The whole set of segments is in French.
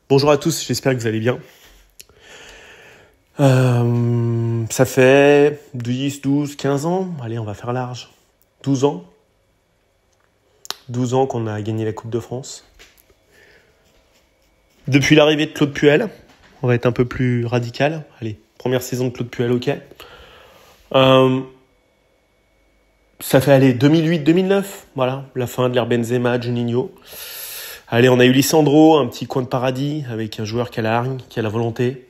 Bonjour à tous, j'espère que vous allez bien. Ça fait 10, 12, 15 ans, allez on va faire large, 12 ans. 12 ans qu'on a gagné la Coupe de France. Depuis l'arrivée de Claude Puel, on va être un peu plus radical. Allez, première saison de Claude Puel, ok. Ça fait 2008-2009, voilà, la fin de l'ère Benzema, Juninho. Allez, on a eu Lisandro, un petit coin de paradis avec un joueur qui a la hargne, qui a la volonté.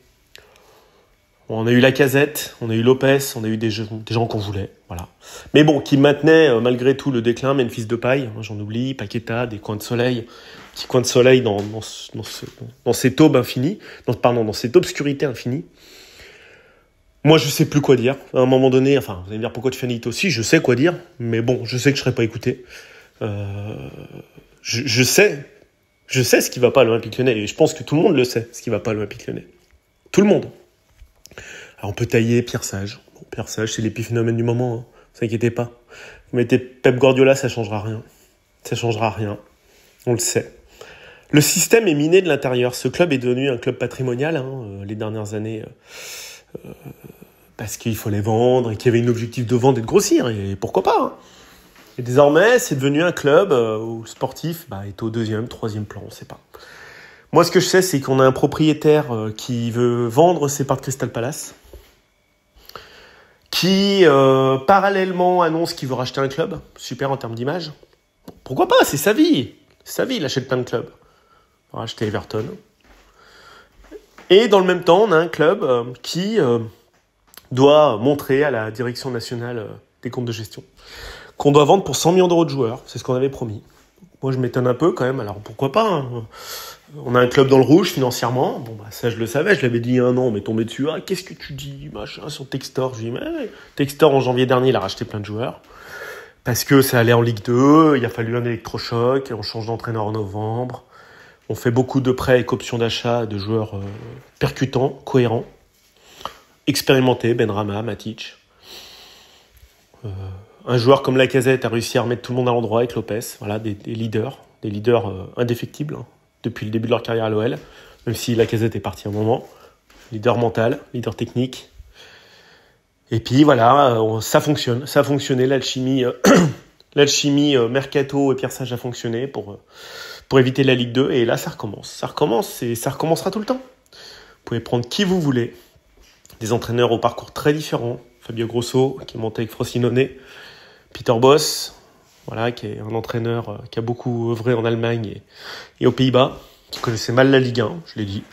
On a eu Lacazette, on a eu Lopez, on a eu des gens qu'on voulait, voilà. Mais bon, qui maintenaient malgré tout le déclin, Memphis Depay, j'en oublie, Paqueta, des coins de soleil, petits coins de soleil dans cette aube infinie, dans cette obscurité infinie. Moi, je sais plus quoi dire. À un moment donné, enfin, vous allez me dire pourquoi tu fais un hit aussi, je sais quoi dire, mais bon, je sais que je serai pas écouté. Je sais ce qui va pas à l'Olympique Lyonnais, et je pense que tout le monde le sait, ce qui va pas à l'Olympique Lyonnais. Tout le monde. Alors on peut tailler Pierre Sage. Bon, Pierre Sage, c'est l'épiphénomène du moment, hein. Ne vous inquiétez pas. Vous mettez Pep Guardiola, ça changera rien. Ça changera rien. On le sait. Le système est miné de l'intérieur. Ce club est devenu un club patrimonial, les dernières années, parce qu'il faut les vendre et qu'il y avait un objectif de vendre et de grossir. Et pourquoi pas, hein. Et désormais, c'est devenu un club où le sportif est au 2e, 3e plan, on ne sait pas. Moi, ce que je sais, c'est qu'on a un propriétaire qui veut vendre ses parts de Crystal Palace, qui parallèlement annonce qu'il veut racheter un club, super en termes d'image. Pourquoi pas, c'est sa vie. C'est sa vie, il achète plein de clubs. Il va racheter Everton. Et dans le même temps, on a un club qui doit montrer à la direction nationale des comptes de gestion qu'on doit vendre pour 100 millions d'euros de joueurs. C'est ce qu'on avait promis. Moi, je m'étonne un peu quand même. Alors, pourquoi pas, hein. On a un club dans le rouge financièrement. Bon, ça, je le savais. Je l'avais dit il y a un an. On m'est tombé dessus. Ah, qu'est-ce que tu dis, machin, sur Textor. Je dis, mais Textor, en janvier dernier, il a racheté plein de joueurs. Parce que ça allait en Ligue 2. Il a fallu un électrochoc. On change d'entraîneur en novembre. On fait beaucoup de prêts avec option d'achat de joueurs percutants, cohérents, expérimentés. Benrahma, Matic. Un joueur comme Lacazette a réussi à remettre tout le monde à l'endroit avec Lopez. Voilà, des leaders indéfectibles, hein, depuis le début de leur carrière à l'OL, même si Lacazette est parti un moment. Leader mental, leader technique. Et puis voilà, ça fonctionne. Ça a fonctionné, l'alchimie Mercato et Pierre Sage a fonctionné pour éviter la Ligue 2. Et là, ça recommence. Ça recommence et ça recommencera tout le temps. Vous pouvez prendre qui vous voulez. Des entraîneurs au parcours très différents. Fabio Grosso, qui est monté avec Frosinone. Peter Bosz, voilà, qui est un entraîneur qui a beaucoup œuvré en Allemagne et aux Pays-Bas, qui connaissait mal la Ligue 1, je l'ai dit.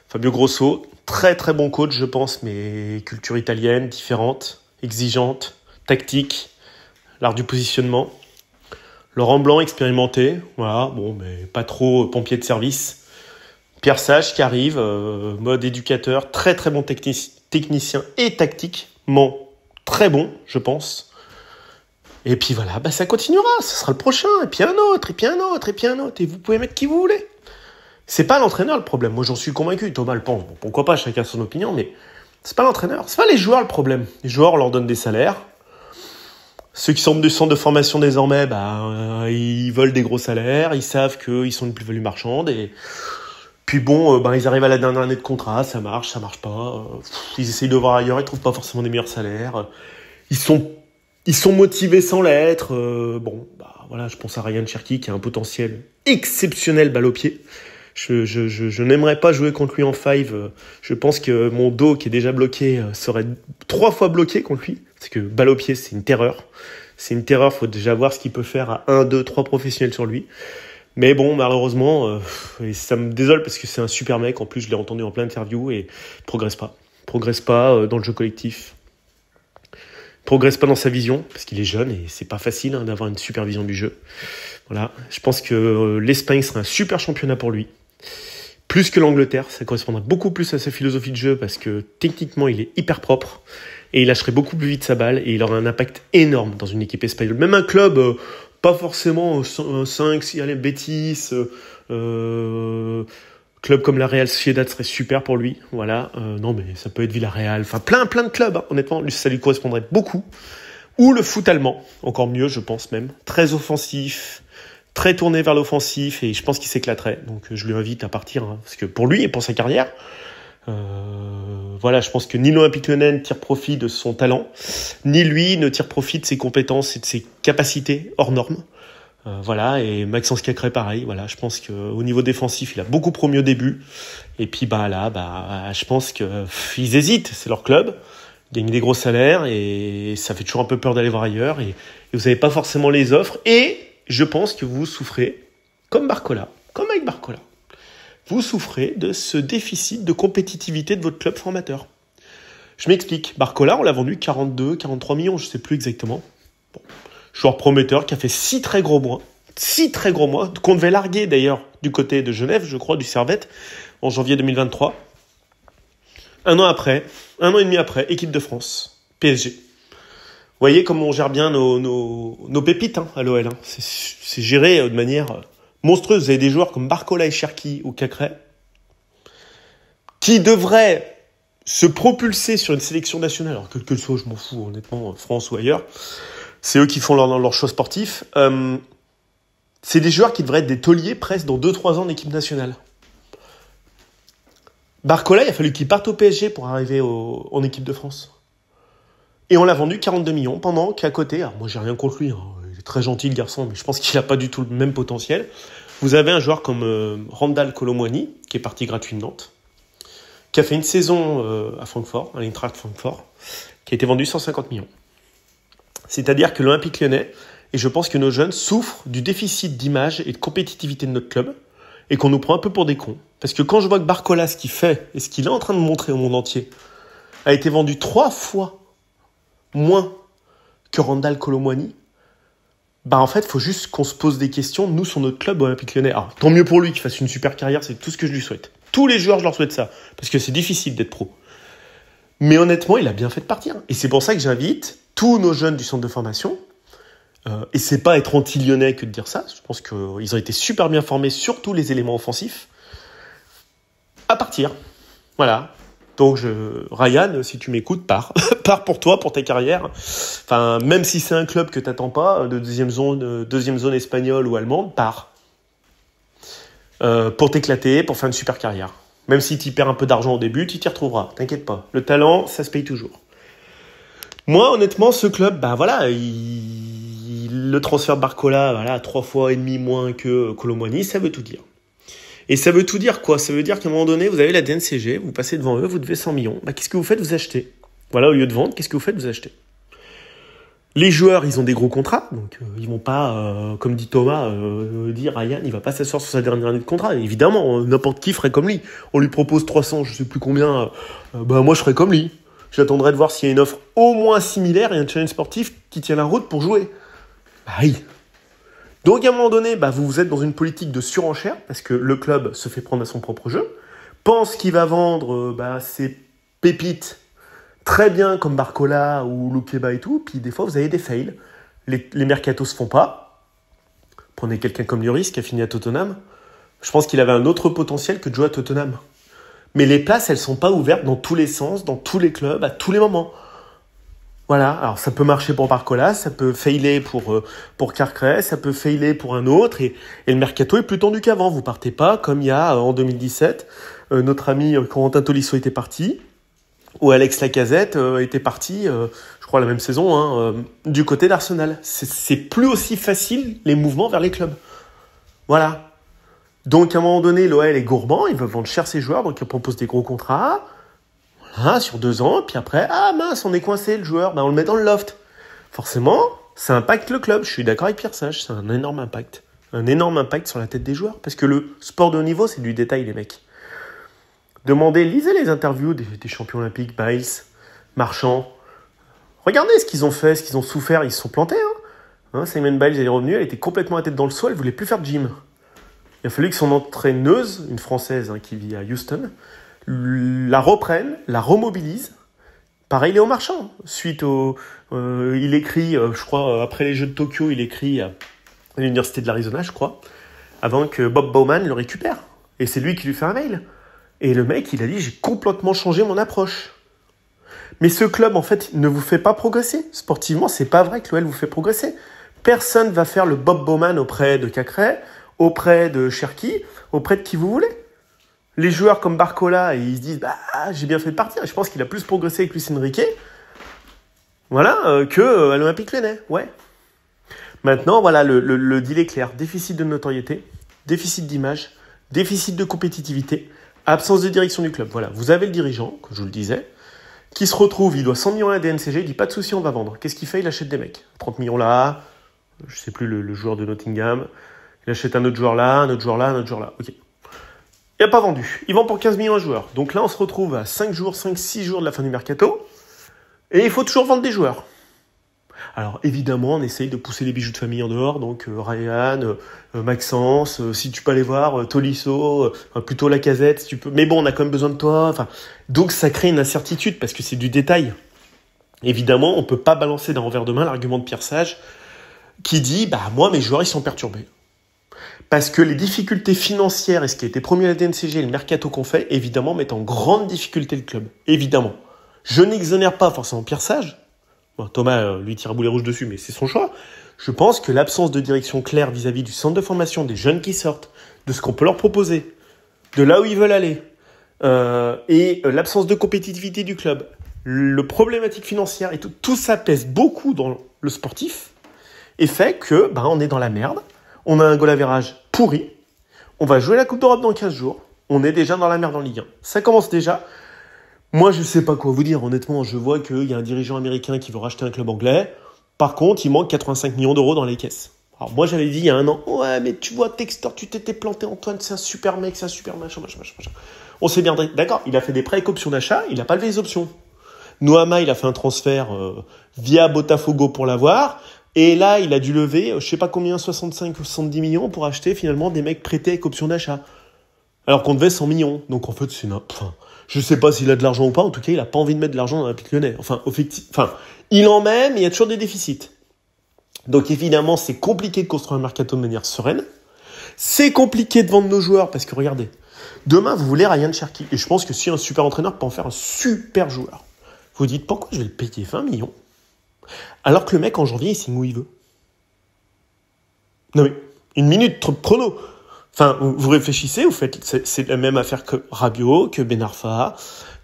Fabio Grosso, très très bon coach, je pense, mais culture italienne, différente, exigeante, tactique, l'art du positionnement. Laurent Blanc, expérimenté, voilà, bon, mais pas trop pompier de service. Pierre Sage qui arrive, mode éducateur, très très bon technicien et tactiquement très bon, je pense. Et puis voilà, ça continuera, ce sera le prochain, et puis un autre, et puis un autre, et puis un autre, et vous pouvez mettre qui vous voulez. C'est pas l'entraîneur le problème, moi j'en suis convaincu, Thomas le pense, bon, pourquoi pas, chacun son opinion, mais c'est pas l'entraîneur, c'est pas les joueurs le problème. Les joueurs, on leur donne des salaires, ceux qui sont du centre de formation désormais, ils veulent des gros salaires, ils savent qu'ils sont une plus-value marchande, et puis bon, ils arrivent à la dernière année de contrat, ça marche pas, ils essayent de voir ailleurs, ils trouvent pas forcément des meilleurs salaires, ils sont motivés sans l'être. Voilà, je pense à Ryan Cherki qui a un potentiel exceptionnel balle au pied. Je n'aimerais pas jouer contre lui en five. Je pense que mon dos qui est déjà bloqué serait 3 fois bloqué contre lui. Parce que balle au pied, c'est une terreur. C'est une terreur, faut déjà voir ce qu'il peut faire à 1, 2, 3 professionnels sur lui. Mais bon, malheureusement, et ça me désole parce que c'est un super mec. En plus, je l'ai entendu en plein interview et il progresse pas. Il progresse pas dans le jeu collectif. Progresse pas dans sa vision, parce qu'il est jeune et c'est pas facile d'avoir une super vision du jeu. Voilà, je pense que l'Espagne serait un super championnat pour lui. Plus que l'Angleterre, ça correspondrait beaucoup plus à sa philosophie de jeu parce que techniquement il est hyper propre et il lâcherait beaucoup plus vite sa balle et il aurait un impact énorme dans une équipe espagnole. Même un club, pas forcément 5, 6, allez, Betis, club comme la Real Sociedad serait super pour lui, voilà. Non, mais ça peut être Villarreal, enfin plein de clubs, hein. Honnêtement, ça lui correspondrait beaucoup. Ou le foot allemand, encore mieux, je pense même. Très offensif, très tourné vers l'offensif et je pense qu'il s'éclaterait. Donc je lui invite à partir, hein, parce que pour lui et pour sa carrière, voilà, je pense que ni l'Olympique Lyonnais ne tire profit de son talent, ni lui ne tire profit de ses compétences et de ses capacités hors normes. Voilà, et Maxence Cacré pareil, voilà, je pense qu'au niveau défensif, il a beaucoup promis au début. Et puis je pense qu'ils hésitent, c'est leur club, ils gagnent des gros salaires et ça fait toujours un peu peur d'aller voir ailleurs et vous n'avez pas forcément les offres. Et je pense que vous souffrez, comme avec Barcola, vous souffrez de ce déficit de compétitivité de votre club formateur. Je m'explique, Barcola, on l'a vendu 42, 43 millions, je ne sais plus exactement. Bon. Joueur prometteur qui a fait 6 très gros mois, qu'on devait larguer d'ailleurs du côté de Genève, je crois, du Servette, en janvier 2023. Un an et demi après, équipe de France, PSG. Vous voyez comment on gère bien nos pépites à l'OL. C'est géré de manière monstrueuse. Vous avez des joueurs comme Barcola et Cherki ou Cacré qui devraient se propulser sur une sélection nationale. Alors quel que soit, je m'en fous honnêtement, France ou ailleurs. C'est eux qui font leur choix sportif. C'est des joueurs qui devraient être des tauliers presque dans 2-3 ans d'équipe nationale. Barcola, il a fallu qu'il parte au PSG pour arriver en équipe de France. Et on l'a vendu 42 millions pendant qu'à côté, alors moi j'ai rien contre lui, il est très gentil le garçon, mais je pense qu'il n'a pas du tout le même potentiel. Vous avez un joueur comme Randal Kolo Muani, qui est parti gratuit de Nantes, qui a fait une saison à Francfort, à l'Eintracht Francfort, qui a été vendu 150 millions. C'est-à-dire que l'Olympique Lyonnais, et je pense que nos jeunes souffrent du déficit d'image et de compétitivité de notre club, et qu'on nous prend un peu pour des cons. Parce que quand je vois que Barcola, ce qu'il fait, et ce qu'il est en train de montrer au monde entier, a été vendu 3 fois moins que Randal Kolo Muani, en fait, il faut juste qu'on se pose des questions, nous, sur notre club Olympique Lyonnais. Alors, tant mieux pour lui qu'il fasse une super carrière, c'est tout ce que je lui souhaite. Tous les joueurs, je leur souhaite ça, parce que c'est difficile d'être pro. Mais honnêtement, il a bien fait de partir. Et c'est pour ça que j'invite tous nos jeunes du centre de formation, et c'est pas être anti-lyonnais que de dire ça, je pense qu'ils ont été super bien formés sur tous les éléments offensifs, à partir. Voilà. Donc Ryan, si tu m'écoutes, pars. Pars pour toi, pour ta carrière. Enfin, même si c'est un club que t'attends pas, de deuxième zone espagnole ou allemande, pars. Pour t'éclater, pour faire une super carrière. Même si tu perds un peu d'argent au début, tu t'y retrouveras, t'inquiète pas. Le talent, ça se paye toujours. Moi, honnêtement, ce club, le transfert de Barcola, 3 fois et demi moins que Kolo Muani, ça veut tout dire. Et ça veut tout dire quoi ? Ça veut dire qu'à un moment donné, vous avez la DNCG, vous passez devant eux, vous devez 100 millions. Qu'est-ce que vous faites ? Vous achetez. Voilà, au lieu de vendre, qu'est-ce que vous faites ? Vous achetez. Les joueurs, ils ont des gros contrats, donc ils vont pas, comme dit Thomas, dire Ryan, il va pas s'asseoir sur sa dernière année de contrat. Évidemment, n'importe qui ferait comme lui. On lui propose 300, je sais plus combien, moi je ferais comme lui. J'attendrai de voir s'il y a une offre au moins similaire et un challenge sportif qui tient la route pour jouer. Oui. Donc à un moment donné, vous êtes dans une politique de surenchère, parce que le club se fait prendre à son propre jeu, pense qu'il va vendre ses pépites très bien comme Barcola ou Loukeba et tout, puis des fois vous avez des fails. Les mercatos se font pas. Prenez quelqu'un comme Lloris qui a fini à Tottenham. Je pense qu'il avait un autre potentiel que de jouer à Tottenham. Mais les places, elles sont pas ouvertes dans tous les sens, dans tous les clubs, à tous les moments. Voilà, alors ça peut marcher pour Barcola, ça peut failer pour Carcré, ça peut failer pour un autre, et le mercato est plus tendu qu'avant. Vous partez pas comme il y a en 2017, notre ami Corentin Tolisso était parti, ou Alex Lacazette était parti, je crois la même saison, du côté d'Arsenal. C'est plus aussi facile les mouvements vers les clubs. Voilà. Donc à un moment donné, l'OL est gourmand, ils veulent vendre cher ses joueurs, donc ils proposent des gros contrats. Sur 2 ans, puis après, mince, on est coincé, le joueur, on le met dans le loft. Forcément, ça impacte le club. Je suis d'accord avec Pierre Sage, c'est un énorme impact. Un énorme impact sur la tête des joueurs. Parce que le sport de haut niveau, c'est du détail, les mecs. Lisez les interviews des champions olympiques, Biles, Marchand. Regardez ce qu'ils ont fait, ce qu'ils ont souffert, ils se sont plantés. Simone Biles, elle est revenue, elle était complètement la tête dans le sol, elle voulait plus faire de gym. Il a fallu que son entraîneuse, une Française qui vit à Houston, la reprenne, la remobilise. Pareil, Léo Marchand. Il écrit, je crois, après les Jeux de Tokyo, il écrit à l'Université de l'Arizona, je crois, avant que Bob Bowman le récupère. Et c'est lui qui lui fait un mail. Et le mec, il a dit, j'ai complètement changé mon approche. Mais ce club, en fait, ne vous fait pas progresser. Sportivement, c'est pas vrai que l'OL vous fait progresser. Personne va faire le Bob Bowman auprès de Cacré, auprès de Cherki, auprès de qui vous voulez. Les joueurs comme Barcola, ils se disent j'ai bien fait de partir. Je pense qu'il a plus progressé avec Luis Enrique, que à l'Olympique Lyonnais. Ouais. Maintenant, voilà, le deal est clair. Déficit de notoriété, déficit d'image, déficit de compétitivité, absence de direction du club. Voilà, vous avez le dirigeant, comme je vous le disais, qui se retrouve, il doit 100 millions à la DNCG, il dit pas de souci, on va vendre. Qu'est-ce qu'il fait? Il achète des mecs. 30 millions là, je sais plus le joueur de Nottingham, il achète un autre joueur là, un autre joueur là, un autre joueur là. Ok. Il n'a pas vendu. Il vend pour 15 millions un joueur. Donc là, on se retrouve à 5-6 jours de la fin du mercato. Et il faut toujours vendre des joueurs. Alors évidemment, on essaye de pousser les bijoux de famille en dehors. Donc Ryan, Maxence, si tu peux aller voir, Tolisso, plutôt Lacazette, si tu peux. Mais bon, on a quand même besoin de toi. Enfin, donc ça crée une incertitude parce que c'est du détail. Évidemment, on ne peut pas balancer d'un revers de main l'argument de Pierre Sage qui dit moi, mes joueurs, ils sont perturbés. Parce que les difficultés financières et ce qui a été promis à la DNCG et le mercato qu'on fait, évidemment, mettent en grande difficulté le club. Évidemment. Je n'exonère pas forcément Pierre Sage. Bon, Thomas lui tire à boulet rouge dessus, mais c'est son choix. Je pense que l'absence de direction claire vis-à-vis du centre de formation, des jeunes qui sortent, de ce qu'on peut leur proposer, de là où ils veulent aller, et l'absence de compétitivité du club, le problématique financière et tout ça pèse beaucoup dans le sportif et fait que on est dans la merde. On a un goal average pourri. On va jouer la Coupe d'Europe dans 15 jours. On est déjà dans la merde en Ligue 1. Ça commence déjà. Moi, je sais pas quoi vous dire. Honnêtement, je vois qu'il y a un dirigeant américain qui veut racheter un club anglais. Par contre, il manque 85 millions d'euros dans les caisses. Alors moi, j'avais dit il y a un an, ouais, mais tu vois, Textor, tu t'étais planté, Antoine, c'est un super mec, c'est un super machin. On s'est bien d'accord, il a fait des prêts avec option d'achat, il n'a pas levé les options. Noama, il a fait un transfert via Botafogo pour l'avoir. Et là, il a dû lever, je sais pas combien, 65 ou 70 millions pour acheter finalement des mecs prêtés avec option d'achat. Alors qu'on devait 100 millions. Donc en fait, je sais pas s'il a de l'argent ou pas. En tout cas, il a pas envie de mettre de l'argent dans l'Olympique Lyonnais. Il en met, mais il y a toujours des déficits. Donc évidemment, c'est compliqué de construire un mercato de manière sereine. C'est compliqué de vendre nos joueurs parce que regardez, demain, vous voulez Ryan Cherki. Et je pense que si un super entraîneur peut en faire un super joueur, vous dites pourquoi je vais le payer 20 millions alors que le mec, en janvier, il signe où il veut. Non mais, une minute, trop de chrono. Enfin, vous réfléchissez, vous faites, c'est la même affaire que Rabiot, que Ben Arfa,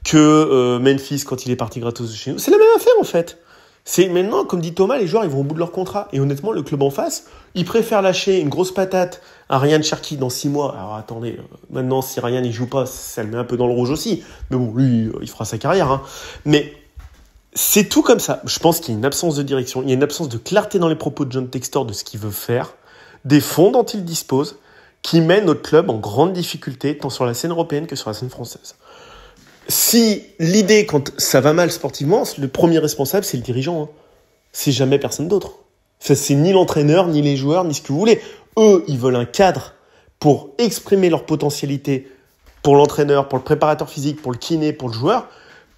que Memphis quand il est parti gratos de chez nous. C'est la même affaire, en fait. C'est maintenant, comme dit Thomas, les joueurs, ils vont au bout de leur contrat. Et honnêtement, le club en face, il préfère lâcher une grosse patate à Ryan Cherki dans 6 mois. Alors attendez, maintenant, si Ryan il joue pas, ça le met un peu dans le rouge aussi. Mais bon, lui, il fera sa carrière. Hein. Mais c'est tout comme ça. Je pense qu'il y a une absence de direction, il y a une absence de clarté dans les propos de John Textor de ce qu'il veut faire, des fonds dont il dispose, qui met notre club en grande difficulté, tant sur la scène européenne que sur la scène française. Si l'idée, quand ça va mal sportivement, le premier responsable, c'est le dirigeant. Hein. C'est jamais personne d'autre. Enfin, c'est ni l'entraîneur, ni les joueurs, ni ce que vous voulez. Eux, ils veulent un cadre pour exprimer leur potentialité pour l'entraîneur, pour le préparateur physique, pour le kiné, pour le joueur,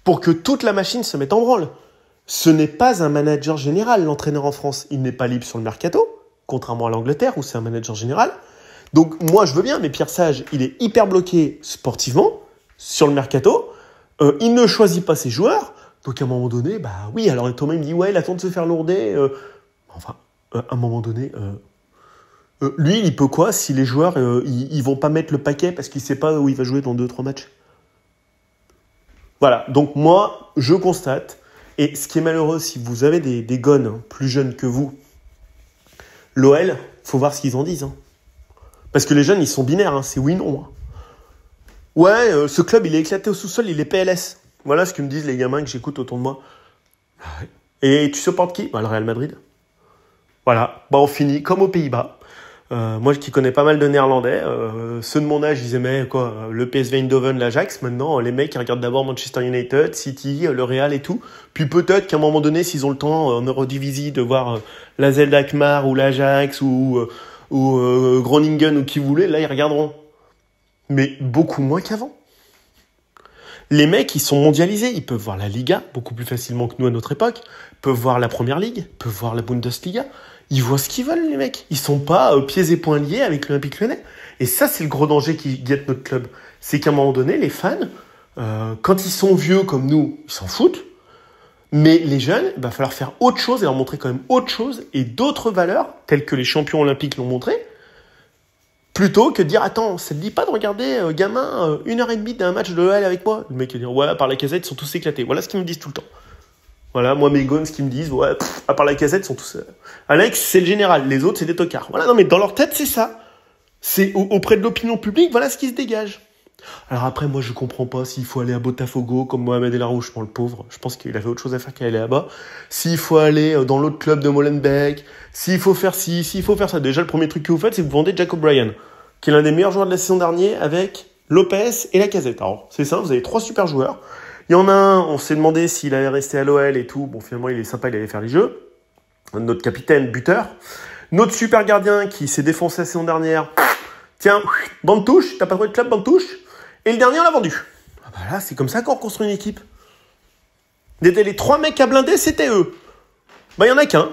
pour que toute la machine se mette en branle. Ce n'est pas un manager général, l'entraîneur en France. Il n'est pas libre sur le mercato, contrairement à l'Angleterre, où c'est un manager général. Donc moi, je veux bien, mais Pierre Sage, il est hyper bloqué sportivement sur le mercato. Il ne choisit pas ses joueurs. Donc à un moment donné, oui, alors Thomas il me dit, ouais, il attend de se faire lourder. À un moment donné, lui, il peut quoi si les joueurs, ils vont pas mettre le paquet parce qu'il sait pas où il va jouer dans 2-3 matchs. Voilà, donc moi, je constate, et ce qui est malheureux, si vous avez des gones plus jeunes que vous, l'OL, faut voir ce qu'ils en disent. Hein. Parce que les jeunes, ils sont binaires, hein, c'est oui-non. Hein. Ouais, ce club, il est éclaté au sous-sol, il est PLS. Voilà ce que me disent les gamins que j'écoute autour de moi. Et tu supportes qui ? Le Real Madrid. Voilà, on finit comme aux Pays-Bas. Moi qui connais pas mal de néerlandais, ceux de mon âge, ils aimaient le PSV Eindhoven, l'Ajax. Maintenant, les mecs, ils regardent d'abord Manchester United, City, le Real et tout. Puis peut-être qu'à un moment donné, s'ils ont le temps en Eurodivisie de voir la Zelde Alkmaar ou l'Ajax ou Groningen ou qui vous voulez, là, ils regarderont. Mais beaucoup moins qu'avant. Les mecs, ils sont mondialisés. Ils peuvent voir la Liga beaucoup plus facilement que nous à notre époque. Ils peuvent voir la Première Ligue, peuvent voir la Bundesliga. Ils voient ce qu'ils veulent, les mecs. Ils sont pas pieds et poings liés avec l'Olympique Lyonnais. Et ça, c'est le gros danger qui guette notre club. C'est qu'à un moment donné, les fans, quand ils sont vieux comme nous, ils s'en foutent. Mais les jeunes, il va falloir faire autre chose et leur montrer quand même autre chose et d'autres valeurs, telles que les champions olympiques l'ont montré, plutôt que de dire, attends, ça te dit pas de regarder, gamin, 1h30 d'un match de l'OL avec moi? Le mec, il dit, ouais, à part la Casette, ils sont tous éclatés. Voilà ce qu'ils me disent tout le temps. Voilà, moi, mes gones, ce qu'ils me disent, ouais, à part la Casette, ils sont tous... Alex, c'est le général, les autres, c'est des tocards. Voilà, non, mais dans leur tête, c'est ça. C'est auprès de l'opinion publique, voilà ce qui se dégage. Alors après, moi, je comprends pas s'il faut aller à Botafogo, comme Mohamed El Arouche, le pauvre. Je pense qu'il avait autre chose à faire qu'aller là-bas. S'il faut aller dans l'autre club de Molenbeek, s'il faut faire ci, s'il faut faire ça. Déjà, le premier truc que vous faites, c'est que vous vendez Jack O'Brien, qui est l'un des meilleurs joueurs de la saison dernière, avec Lopez et Lacazette. Alors, c'est ça, vous avez 3 super joueurs. Il y en a un, on s'est demandé s'il allait rester à l'OL et tout. Bon, finalement, il est sympa, il allait faire les jeux. Notre capitaine, buteur. Notre super gardien qui s'est défoncé la saison dernière. Tiens, bande touche, t'as pas trouvé de club, bande touche. Et le dernier, on l'a vendu. Ah bah là, c'est comme ça qu'on reconstruit une équipe. Les 3 mecs à blinder, c'était eux. Bah, il y en a qu'un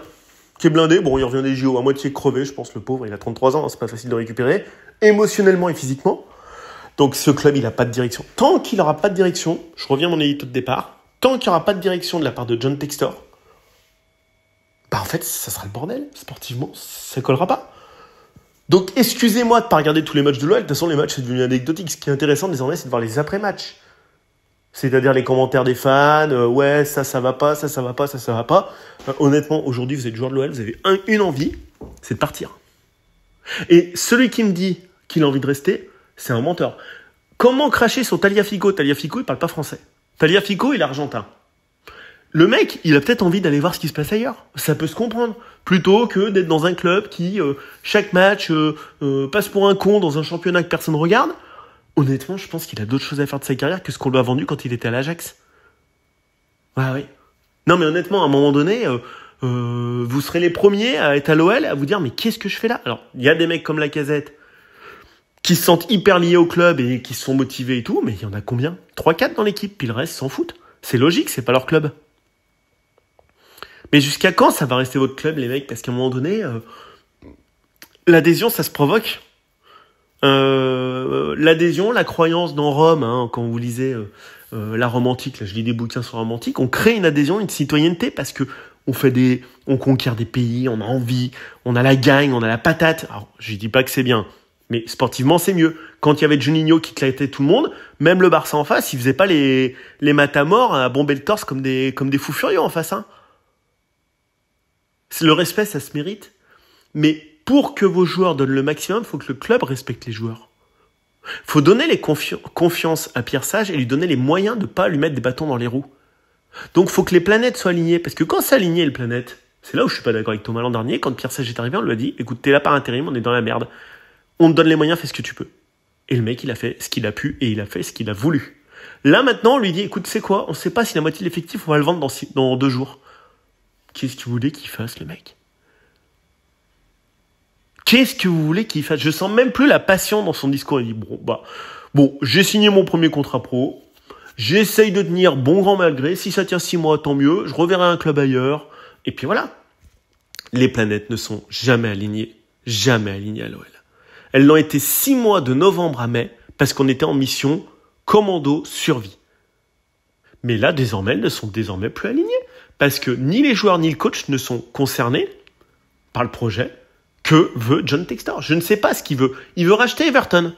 qui est blindé. Bon, il revient des JO à moitié crevé, je pense, le pauvre. Il a 33 ans, hein, c'est pas facile de récupérer. Émotionnellement et physiquement. Donc, ce club, il a pas de direction. Tant qu'il n'aura pas de direction, je reviens à mon édito de départ, tant qu'il n'y aura pas de direction de la part de John Textor, bah, en fait, ça sera le bordel. Sportivement, ça collera pas. Donc, excusez-moi de ne pas regarder tous les matchs de l'OL. De toute façon, les matchs, c'est devenu anecdotique. Ce qui est intéressant désormais, c'est de voir les après-matchs. C'est-à-dire les commentaires des fans. Ouais, ça va pas, ça va pas, ça va pas. Honnêtement, aujourd'hui, vous êtes joueur de l'OL, vous avez une envie, c'est de partir. Et celui qui me dit qu'il a envie de rester, c'est un menteur. Comment cracher sur Tagliafico? Tagliafico, il parle pas français. Tagliafico, il est argentin. Le mec, il a peut-être envie d'aller voir ce qui se passe ailleurs. Ça peut se comprendre. Plutôt que d'être dans un club qui, chaque match, passe pour un con dans un championnat que personne ne regarde. Honnêtement, je pense qu'il a d'autres choses à faire de sa carrière que ce qu'on lui a vendu quand il était à l'Ajax. Ouais, oui. Non, mais honnêtement, à un moment donné, vous serez les premiers à être à l'OL, à vous dire, mais qu'est-ce que je fais là? Alors, il y a des mecs comme Lacazette qui se sentent hyper liés au club et qui se sont motivés et tout, mais il y en a combien? 3-4 dans l'équipe, puis le reste s'en foutent. C'est logique, c'est pas leur club. Mais jusqu'à quand ça va rester votre club, les mecs? Parce qu'à un moment donné, l'adhésion, ça se provoque. L'adhésion, la croyance dans Rome, hein, quand vous lisez la Rome antique, là, je lis des bouquins sur Rome antique, on crée une adhésion, une citoyenneté, parce que on conquiert des pays, on a envie, on a la gagne, on a la patate. Alors, je dis pas que c'est bien, mais sportivement, c'est mieux. Quand il y avait Juninho qui éclatait tout le monde, même le Barça en face, il faisait pas les matamors à bomber le torse comme des fous furieux en face, hein. Le respect, ça se mérite. Mais pour que vos joueurs donnent le maximum, il faut que le club respecte les joueurs. Il faut donner confiance à Pierre Sage et lui donner les moyens de ne pas lui mettre des bâtons dans les roues. Donc il faut que les planètes soient alignées. Parce que quand c'est aligné, les planètes, c'est là où je suis pas d'accord avec Thomas l'an dernier. Quand Pierre Sage est arrivé, on lui a dit, écoute, t'es là par intérim, on est dans la merde. On te donne les moyens, fais ce que tu peux. Et le mec, il a fait ce qu'il a pu et il a fait ce qu'il a voulu. Là, maintenant, on lui dit, écoute, c'est quoi? On ne sait pas si la moitié de l'effectif, on va le vendre dans 2 jours. Qu'est-ce que vous voulez qu'il fasse, le mec? Qu'est-ce que vous voulez qu'il fasse? Je sens même plus la passion dans son discours. Il dit, bon, j'ai signé mon premier contrat pro. J'essaye de tenir bon grand malgré. Si ça tient 6 mois, tant mieux. Je reverrai un club ailleurs. Et puis voilà. Les planètes ne sont jamais alignées à l'OL. Elles l'ont été 6 mois de novembre à mai parce qu'on était en mission commando survie. Mais là, désormais, elles ne sont désormais plus alignées. Parce que ni les joueurs ni le coach ne sont concernés par le projet que veut John Textor. Je ne sais pas ce qu'il veut. Il veut racheter Everton.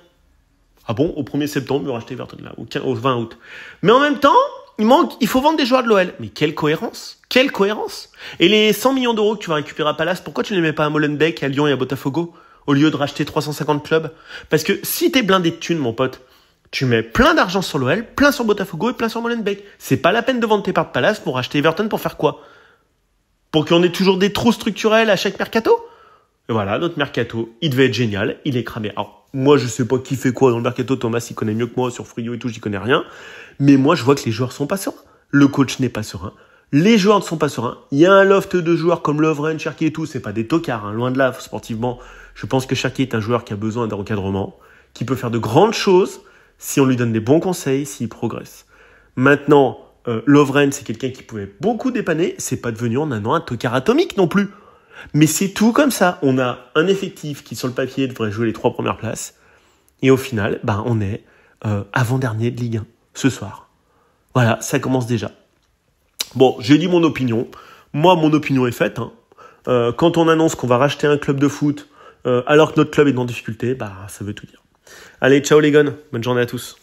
Ah bon, au 1er septembre, il veut racheter Everton, là, au 20 août. Mais en même temps, il faut vendre des joueurs de l'OL. Mais quelle cohérence! Quelle cohérence! Et les 100 millions d'euros que tu vas récupérer à Palace, pourquoi tu ne les mets pas à Molenbeek, à Lyon et à Botafogo, au lieu de racheter 350 clubs? Parce que si t'es blindé de thunes, mon pote, tu mets plein d'argent sur l'OL, plein sur Botafogo et plein sur Molenbeek. C'est pas la peine de vendre tes parts de Palace pour racheter Everton pour faire quoi? Pour qu'on ait toujours des trous structurels à chaque mercato? Et voilà, notre mercato, il devait être génial, il est cramé. Alors, moi, je sais pas qui fait quoi dans le mercato, Thomas, il connaît mieux que moi, sur Frio et tout, j'y connais rien. Mais moi, je vois que les joueurs sont pas sereins. Le coach n'est pas serein. Les joueurs ne sont pas sereins. Il y a un loft de joueurs comme Lovren, Cherki et tout, c'est pas des tocards, hein, loin de là, sportivement. Je pense que Cherki est un joueur qui a besoin d'un recadrement, qui peut faire de grandes choses si on lui donne des bons conseils, s'il progresse. Maintenant, Lovren, c'est quelqu'un qui pouvait beaucoup dépanner, c'est pas devenu en un an un tocard atomique non plus. Mais c'est tout comme ça. On a un effectif qui, sur le papier, devrait jouer les 3 premières places. Et au final, on est avant-dernier de Ligue 1 ce soir. Voilà, ça commence déjà. Bon, j'ai dit mon opinion. Moi, mon opinion est faite. Quand on annonce qu'on va racheter un club de foot alors que notre club est en difficulté, bah ça veut tout dire. Allez, ciao les gars, bonne journée à tous.